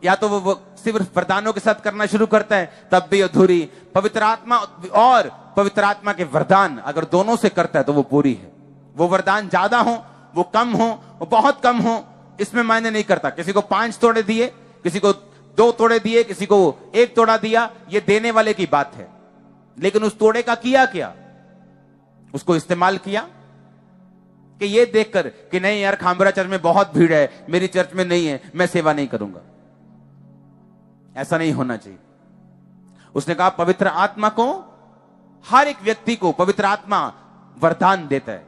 या तो वो सिर्फ वरदानों के साथ करना शुरू करता है तब भी अधूरी। पवित्र आत्मा और पवित्र आत्मा के वरदान अगर दोनों से करता है तो वो पूरी है। वो वरदान ज्यादा हो, वो कम हो, वो बहुत कम हो, इसमें मायने नहीं करता। किसी को 5 तोड़े दिए, किसी को 2 तोड़े दिए, किसी को 1 तोड़ा दिया, ये देने वाले की बात है। लेकिन उस तोड़े का किया क्या? उसको इस्तेमाल किया कि ये देखकर कि नहीं यार खामरा चर्च में बहुत भीड़ है, मेरी चर्च में नहीं है, मैं सेवा नहीं करूंगा। ऐसा नहीं होना चाहिए। उसने कहा पवित्र आत्मा को, हर एक व्यक्ति को पवित्र आत्मा वरदान देता है।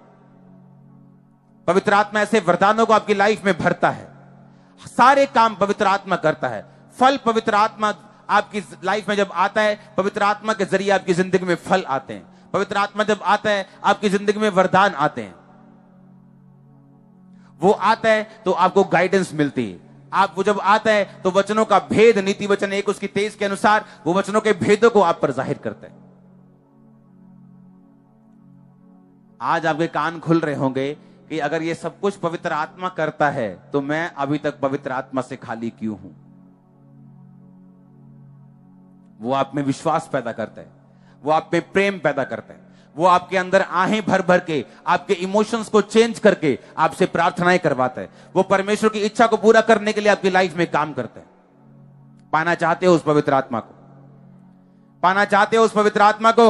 पवित्र आत्मा ऐसे वरदानों को आपकी लाइफ में भरता है। सारे काम पवित्र आत्मा करता है। फल पवित्र आत्मा आपकी लाइफ में जब आता है, पवित्र आत्मा के जरिए आपकी जिंदगी में फल आते हैं। पवित्र आत्मा जब आता है आपकी जिंदगी में वरदान आते हैं। वो आता है तो आपको गाइडेंस मिलती है। आप वो जब आता है तो वचनों का भेद, नीति वचन 1 उसकी 23 के अनुसार वो वचनों के भेदों को आप पर जाहिर करता है। आज आपके कान खुल रहे होंगे कि अगर ये सब कुछ पवित्र आत्मा करता है तो मैं अभी तक पवित्र आत्मा से खाली क्यों हूं? वो आप में विश्वास पैदा करता है, वो आप में प्रेम पैदा करता है, वो आपके अंदर आहें भर भर के आपके इमोशंस को चेंज करके आपसे प्रार्थनाएं करवाता है। वो परमेश्वर की इच्छा को पूरा करने के लिए आपकी लाइफ में काम करता है। पाना चाहते हो उस पवित्र आत्मा को? पाना चाहते हो उस पवित्र आत्मा को?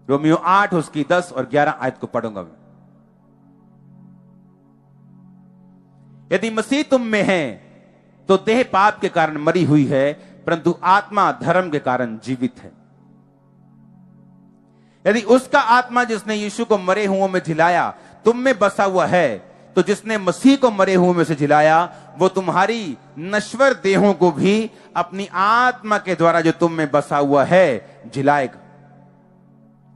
रोमियो 8 उसकी 10 और 11 आयत को पढ़ूंगा मैं। यदि मसीह तुम में है तो देह पाप के कारण मरी हुई है, परंतु आत्मा धर्म के कारण जीवित है। यदि उसका आत्मा जिसने यीशु को मरे हुओं में झिलाया तुम में बसा हुआ है तो जिसने मसीह को मरे हुए में से जिलाया, वो तुम्हारी नश्वर देहों को भी अपनी आत्मा के द्वारा जो तुम में बसा हुआ है जिलाएगा।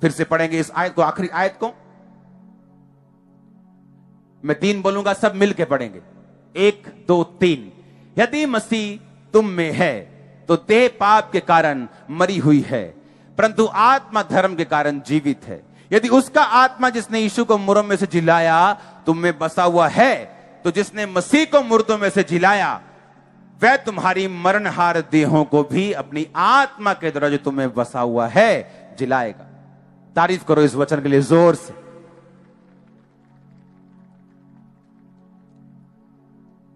फिर से पढ़ेंगे इस आयत को, आखिरी आयत को। मैं 3 बोलूंगा, सब मिलके पढ़ेंगे। 1 2 3। यदि मसीह तुम में है तो देह पाप के कारण मरी हुई है, परंतु आत्मा धर्म के कारण जीवित है। यदि उसका आत्मा जिसने यीशु को मुर्दों में से जिलाया तुम में बसा हुआ है, तो जिसने मसीह को मुर्दों में से जिलाया वह तुम्हारी मरणहार देहों को भी अपनी आत्मा के द्वारा जो तुम्हें बसा हुआ है जिलाएगा। तारीफ करो इस वचन के लिए जोर से।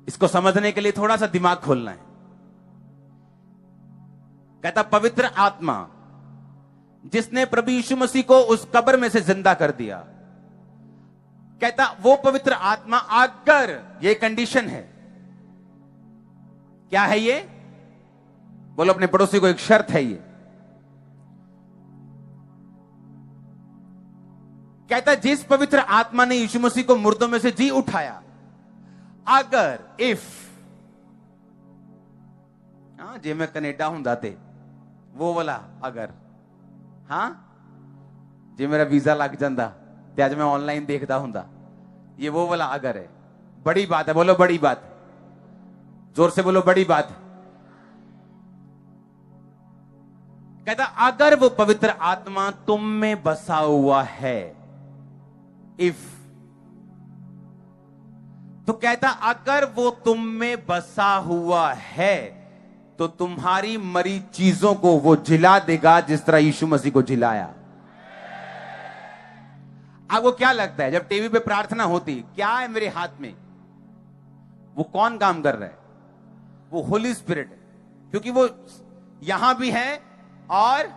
इसको समझने के लिए थोड़ा सा दिमाग खोलना है। कहता पवित्र आत्मा जिसने प्रभु यीशु मसीह को उस कब्र में से जिंदा कर दिया, कहता वो पवित्र आत्मा, अगर ये कंडीशन है, क्या है ये? बोलो अपने पड़ोसी को, एक शर्त है ये। कहता जिस पवित्र आत्मा ने यीशु मसीह को मुर्दों में से जी उठाया, अगर इफ जे मैं कनेडा हुंदा ते वो वाला अगर, हां जे मेरा वीजा लग जाता ते आज मैं ऑनलाइन देखता हुंदा, ये वो वाला अगर है। बड़ी बात है, बोलो बड़ी बात है, जोर से बोलो बड़ी बात है। कहता अगर वो पवित्र आत्मा तुम में बसा हुआ है, इफ, तो कहता अगर वो तुम में बसा हुआ है तो तुम्हारी मरी चीजों को वो जिला देगा जिस तरह यीशु मसीह को जिलाया। आपको क्या लगता है जब टीवी पे प्रार्थना होती, क्या है मेरे हाथ में? वो कौन काम कर रहा है? वो होली स्पिरिट है, क्योंकि वो यहां भी है और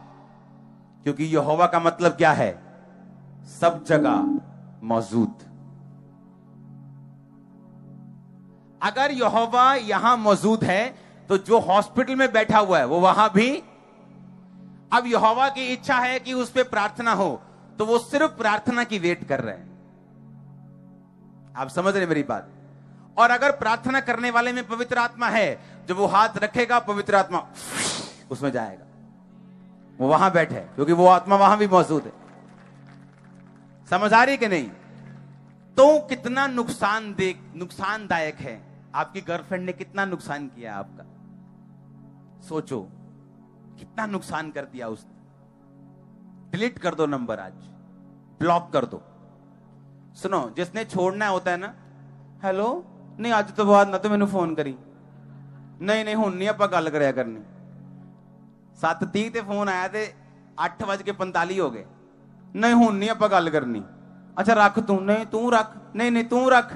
क्योंकि यहोवा का मतलब क्या है? सब जगह मौजूद। अगर यहोवा यहां मौजूद है तो जो हॉस्पिटल में बैठा हुआ है वो वहां भी। अब यहोवा की इच्छा है कि उस पे प्रार्थना हो, तो वो सिर्फ प्रार्थना की वेट कर रहे हैं। आप समझ रहे मेरी बात? और अगर प्रार्थना करने वाले में पवित्र आत्मा है, जब वो हाथ रखेगा पवित्र आत्मा उसमें जाएगा, वो वहां बैठे क्योंकि वो आत्मा वहां भी मौजूद है। समझ आ रही कि नहीं? तो कितना नुकसानदायक है। आपकी गर्लफ्रेंड ने कितना नुकसान किया आपका, सोचो कितना नुकसान कर दिया उसने। डिलीट कर दो नंबर, आज ब्लॉक कर दो। सुनो, जिसने छोड़ना होता है ना, हेलो नहीं आज तो बाद ना तो मैंने फोन करी, नहीं हुण नहीं आपां गल करिया करनी। 7:30 ते फोन आया ते 8:45 हो गए, नहीं हुण नहीं आपां गल करनी। अच्छा रख तू, नहीं तू रख, नहीं तू रख।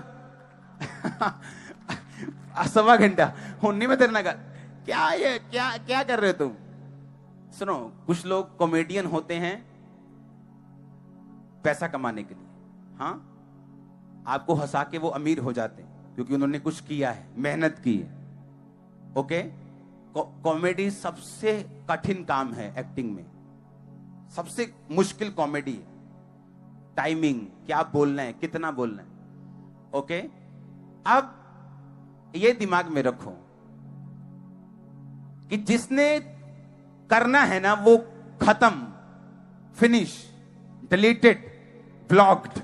1.25 घंटा हुण नहीं मैं तेरे नाल गल। क्या ये क्या कर रहे हो तुम? सुनो, कुछ लोग कॉमेडियन होते हैं पैसा कमाने के लिए। हाँ, आपको हंसा के वो अमीर हो जाते हैं क्योंकि उन्होंने कुछ किया है, मेहनत की है। ओके, कॉमेडी सबसे कठिन काम है एक्टिंग में, सबसे मुश्किल कॉमेडी है। टाइमिंग, क्या बोलना है, कितना बोलना है। ओके, अब ये दिमाग में रखो कि जिसने करना है ना वो खत्म, फिनिश, डिलीटेड, ब्लॉक्ड।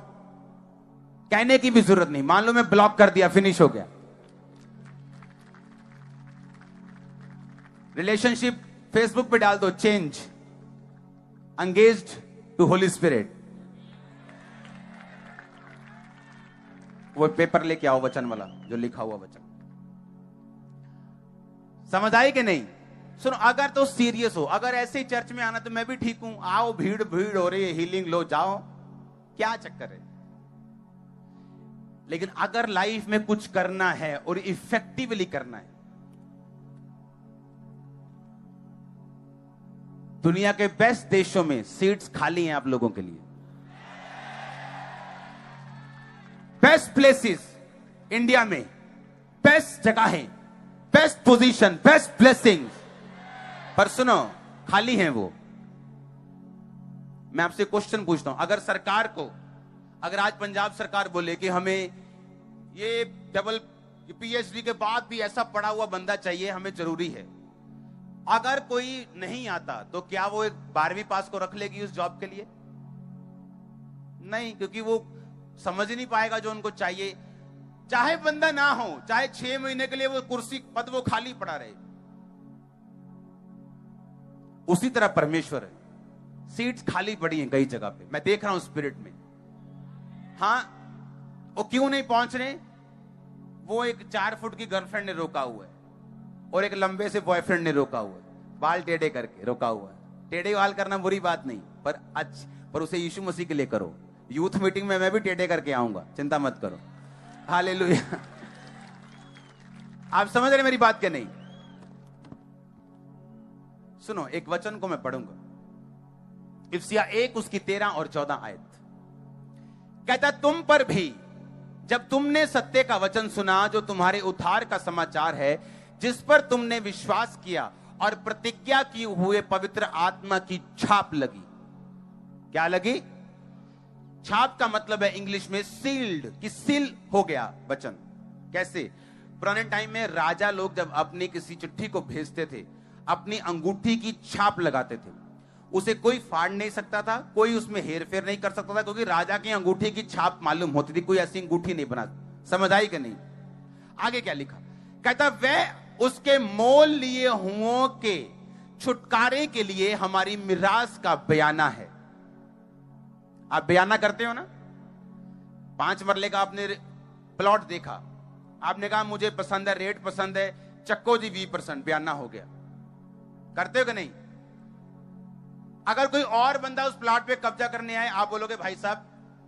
कहने की भी जरूरत नहीं, मान लो मैं ब्लॉक कर दिया, फिनिश हो गया। रिलेशनशिप फेसबुक पे डाल दो, change, engaged to holy spirit. वो पेपर लेके आओ वचन वाला, जो लिखा हुआ वचन। समझ आई कि नहीं? सुनो, अगर तो सीरियस हो, अगर ऐसे ही चर्च में आना तो मैं भी ठीक हूं, आओ, भीड़ हो रही है, हीलिंग लो, जाओ, क्या चक्कर है। लेकिन अगर लाइफ में कुछ करना है और इफेक्टिवली करना है, दुनिया के बेस्ट देशों में सीट्स खाली हैं आप लोगों के लिए। बेस्ट प्लेसेस इंडिया में, बेस्ट जगह है, बेस्ट पोजीशन, बेस्ट ब्लेसिंग, पर सुनो खाली हैं वो। मैं आपसे क्वेश्चन पूछता हूं, अगर सरकार को, अगर आज पंजाब सरकार बोले कि हमें ये डबल पीएचडी के बाद भी ऐसा पढ़ा हुआ बंदा चाहिए, हमें जरूरी है। अगर कोई नहीं आता तो क्या वो एक 12वीं पास को रख लेगी उस जॉब के लिए? नहीं, क्योंकि वो समझ नहीं पाएगा जो उनको चाहिए। चाहे बंदा ना हो, चाहे 6 महीने के लिए वो कुर्सी पद वो खाली पड़ा रहे। उसी तरह परमेश्वर है, सीट्स खाली पड़ी हैं कई जगह पे, मैं देख रहा हूं स्पिरिट में। हाँ, वो क्यों नहीं पहुंच रहे? वो एक 4 फुट की गर्लफ्रेंड ने रोका हुआ है और एक लंबे से बॉयफ्रेंड ने रोका हुआ है, बाल टेढ़े करके रोका हुआ है। टेढ़े बाल करना बुरी बात नहीं, पर उसे यीशु मसीह के लिए करो। यूथ मीटिंग में मैं भी टेढ़े करके आऊंगा, चिंता मत करो। हालेलुया। आप समझ रहे मेरी बात क्या? नहीं, सुनो, एक वचन को मैं पढ़ूंगा, इफ्सिया 1 उसकी 13 और 14 आयत। कहता, तुम पर भी जब तुमने सत्य का वचन सुना, जो तुम्हारे उद्धार का समाचार है, जिस पर तुमने विश्वास किया और प्रतिज्ञा की हुए पवित्र आत्मा की छाप लगी। क्या लगी? छाप का मतलब है इंग्लिश में सील्ड, कि सील हो गया वचन। कैसे? पुराने टाइम में राजा लोग जब अपनी किसी चिट्ठी को भेजते थे, अपनी अंगूठी की छाप लगाते थे। उसे कोई फाड़ नहीं सकता था, कोई उसमें हेर फेर नहीं कर सकता था, क्योंकि राजा की अंगूठी की छाप मालूम होती थी। कोई ऐसी अंगूठी नहीं बना। समझ आई कि नहीं? आगे क्या लिखा? कहता, वह उसके मोल लिए हुओं के छुटकारे के लिए हमारी मिरास का बयाना है। आप बयाना करते हो ना? 5 मरले का आपने प्लॉट देखा, आपने कहा मुझे पसंद है, रेट पसंद है, चक्को जी 20%, बयाना हो गया। करते हो कि नहीं? अगर कोई और बंदा उस प्लॉट पे कब्जा करने आए, आप बोलोगे भाई साहब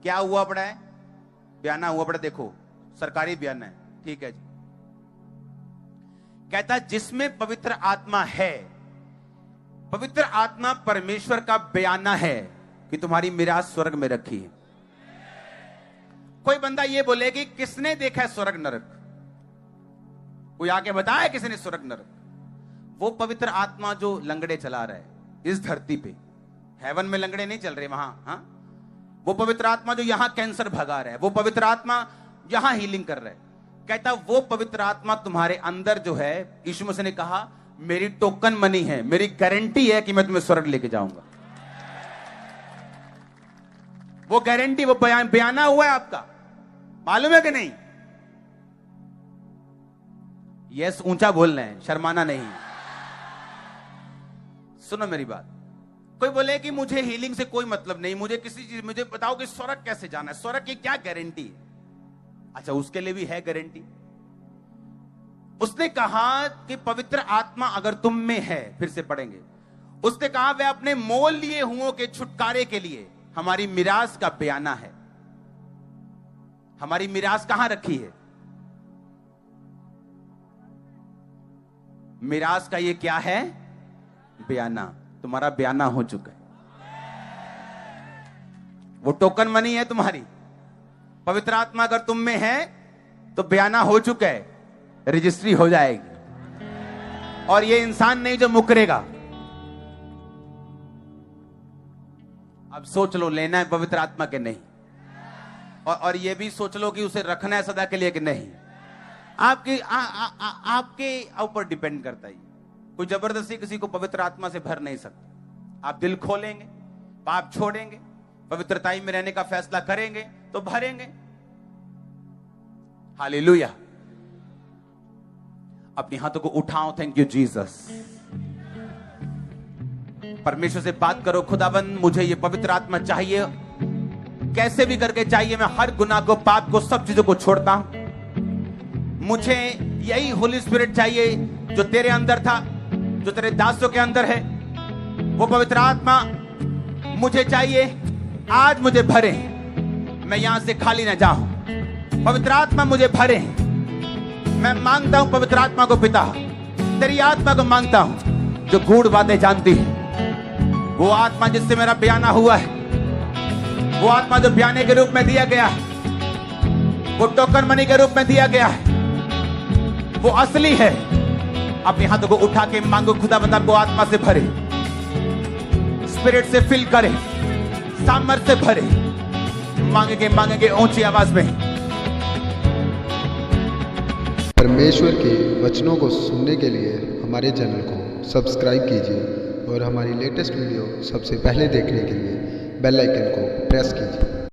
क्या हुआ पड़ा है? बयाना हुआ पड़ा, देखो सरकारी बयाना है। ठीक है जी। कहता, जिसमें पवित्र आत्मा है, पवित्र आत्मा परमेश्वर का बयाना है कि तुम्हारी मिरास स्वर्ग में रखी है। कोई बंदा ये बोले कि किसने देखा है स्वर्ग नरक? कोई आके बताया किसने स्वर्ग नरक? वो पवित्र आत्मा जो लंगड़े चला रहा है इस धरती पे, हेवन में लंगड़े नहीं चल रहे वहां। हाँ, वो पवित्र आत्मा जो यहां कैंसर भगा रहा है, वो पवित्र आत्मा यहां हीलिंग कर रहा है। कहता, वो पवित्र आत्मा तुम्हारे अंदर जो है, यीशु मसीह ने कहा मेरी टोकन मनी है, मेरी गारंटी है कि मैं तुम्हें स्वर्ग लेके जाऊंगा। वो गारंटी, वो बयाना हुआ है आपका, मालूम है कि नहीं? यस, ऊंचा बोलना है, शर्माना नहीं। सुनो मेरी बात। कोई बोले कि मुझे हीलिंग से कोई मतलब नहीं, मुझे किसी चीज, मुझे बताओ कि स्वर्ग कैसे जाना है, स्वर्ग की क्या गारंटी है? अच्छा, उसके लिए भी है गारंटी। उसने कहा कि पवित्र आत्मा अगर तुम में है, फिर से पढ़ेंगे, उसने कहा वह अपने मोल लिए हुओं के छुटकारे के लिए हमारी मिरास का बयाना है। हमारी मिरास कहां रखी है? मिरास का ये क्या है? बयाना। तुम्हारा बयाना हो चुका है, वो टोकन मनी है तुम्हारी। पवित्र आत्मा अगर तुम में है तो बयाना हो चुका है, रजिस्ट्री हो जाएगी। और ये इंसान नहीं जो मुकरेगा। अब सोच लो, लेना है पवित्र आत्मा के नहीं, और ये भी सोच लो कि उसे रखना है सदा के लिए कि नहीं। आपके ऊपर डिपेंड करता है। कोई जबरदस्ती किसी को पवित्र आत्मा से भर नहीं सकता। आप दिल खोलेंगे, पाप छोड़ेंगे, पवित्रताई में रहने का फैसला करेंगे तो भरेंगे। हालेलुया। अपने हाथों को उठाओ। Thank you Jesus. परमेश्वर से बात करो, खुदाबंद मुझे ये पवित्र आत्मा चाहिए, कैसे भी करके चाहिए। मैं हर गुनाह को, पाप को, सब चीजों को छोड़ता हूं। मुझे यही होली स्पिरिट चाहिए जो तेरे अंदर था, जो तेरे दासों के अंदर है। वो पवित्र आत्मा मुझे चाहिए, आज मुझे भरे। मैं यहां से खाली ना जाऊं। पवित्र आत्मा मुझे भरे। मैं मांगता हूं पवित्र आत्मा को पिता, तेरी आत्मा को मांगता हूं जो गूढ़ बातें जानती है। वो आत्मा जिससे मेरा बयाना हुआ है, वो आत्मा जो बयाने के रूप में दिया गया है, वो टोकन मनी के रूप में दिया गया है, वो असली है। अपने हाथों को उठा के मांगो, खुदाबंद आपको आत्मा से भरे, स्पिरिट से फिल करे, सामर्थ्य से भरे। मांगेंगे ऊंची आवाज में। परमेश्वर के वचनों को सुनने के लिए हमारे चैनल को सब्सक्राइब कीजिए और हमारी लेटेस्ट वीडियो सबसे पहले देखने के लिए बेल आइकन को प्रेस कीजिए।